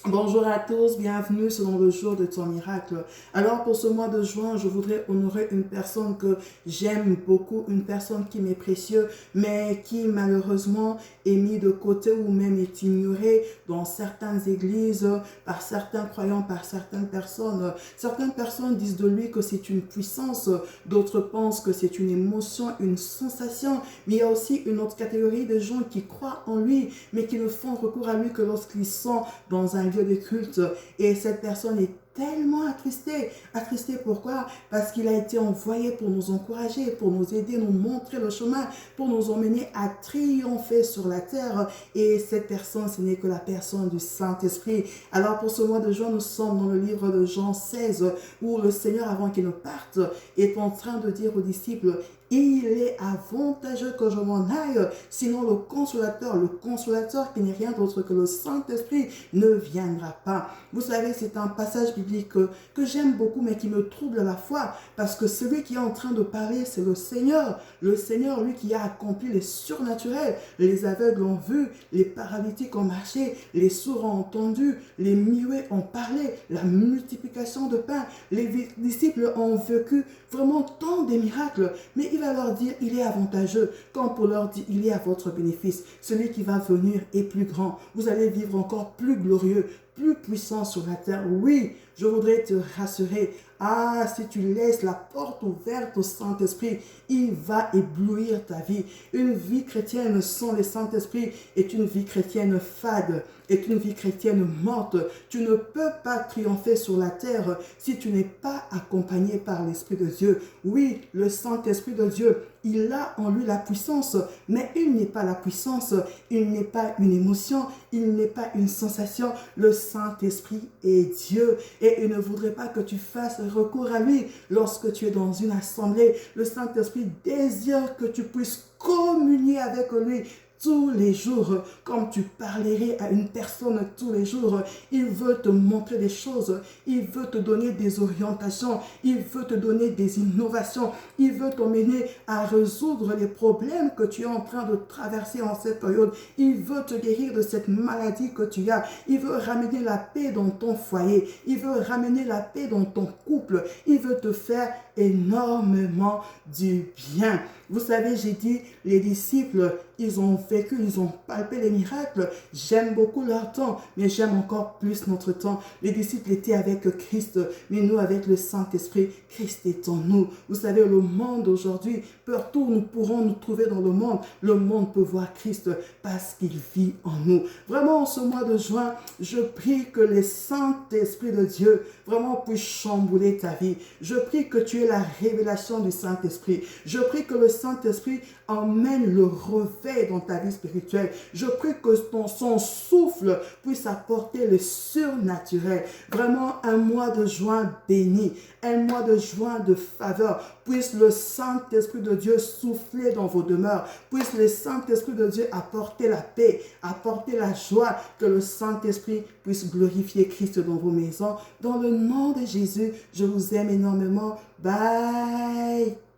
Bonjour à tous, bienvenue selon le jour de ton miracle. Alors pour ce mois de juin, je voudrais honorer une personne que j'aime beaucoup, une personne qui m'est précieuse, mais qui malheureusement est mise de côté ou même est ignorée dans certaines églises, par certains croyants, par certaines personnes. Certaines personnes disent de lui que c'est une puissance, d'autres pensent que c'est une émotion, une sensation, mais il y a aussi une autre catégorie de gens qui croient en lui, mais qui ne font recours à lui que lorsqu'ils sont dans un lieu de culte. Et cette personne est tellement attristée. Attristée pourquoi? Parce qu'il a été envoyé pour nous encourager, pour nous aider, nous montrer le chemin, pour nous emmener à triompher sur la terre. Et cette personne, ce n'est que la personne du Saint-Esprit. Alors pour ce mois de juin, nous sommes dans le livre de Jean 16, où le Seigneur, avant qu'il ne parte, est en train de dire aux disciples: il est avantageux que je m'en aille, sinon le consolateur qui n'est rien d'autre que le Saint-Esprit ne viendra pas. Vous savez, c'est un passage biblique que j'aime beaucoup, mais qui me trouble à la fois, parce que celui qui est en train de parler, c'est le Seigneur. Le Seigneur, lui qui a accompli les surnaturels. Les aveugles ont vu, les paralytiques ont marché, les sourds ont entendu, les muets ont parlé, la multiplication de pain. Les disciples ont vécu vraiment tant de miracles, mais il va leur dire: il est avantageux, comme pour leur dire: il est à votre bénéfice. Celui qui va venir est plus grand. Vous allez vivre encore plus glorieux, plus puissant sur la terre. Oui, je voudrais te rassurer. Ah, si tu laisses la porte ouverte au Saint-Esprit, il va éblouir ta vie. Une vie chrétienne sans le Saint-Esprit est une vie chrétienne fade, est une vie chrétienne morte. Tu ne peux pas triompher sur la terre si tu n'es pas accompagné par l'Esprit de Dieu. Oui, le Saint-Esprit de Dieu, il a en lui la puissance, mais il n'est pas la puissance, il n'est pas une émotion, il n'est pas une sensation. Le Saint-Esprit est Dieu et il ne voudrait pas que tu fasses recours à lui lorsque tu es dans une assemblée. Le Saint-Esprit désire que tu puisses communier avec lui tous les jours, comme tu parlerais à une personne tous les jours. Il veut te montrer des choses, il veut te donner des orientations, il veut te donner des innovations, il veut t'emmener à résoudre les problèmes que tu es en train de traverser en cette période. Il veut te guérir de cette maladie que tu as. Il veut ramener la paix dans ton foyer, il veut ramener la paix dans ton couple, il veut te faire énormément du bien. Vous savez, j'ai dit, les disciples, ils ont vécu, ils ont palpé les miracles. J'aime beaucoup leur temps, mais j'aime encore plus notre temps. Les disciples étaient avec Christ, mais nous avec le Saint-Esprit. Christ est en nous. Vous savez, le monde aujourd'hui, partout où nous pourrons nous trouver dans le monde peut voir Christ parce qu'il vit en nous. Vraiment, en ce mois de juin, je prie que le Saint-Esprit de Dieu vraiment puisse chambouler ta vie. Je prie que tu aies la révélation du Saint-Esprit. Je prie que le Saint-Esprit emmène le réveil dans ta vie spirituelle. Je prie que son souffle puisse apporter le surnaturel. Vraiment un mois de juin béni, un mois de juin de faveur. Puisse le Saint-Esprit de Dieu souffler dans vos demeures. Puisse le Saint-Esprit de Dieu apporter la paix, apporter la joie. Que le Saint-Esprit puisse glorifier Christ dans vos maisons. Dans le nom de Jésus, je vous aime énormément. Bye!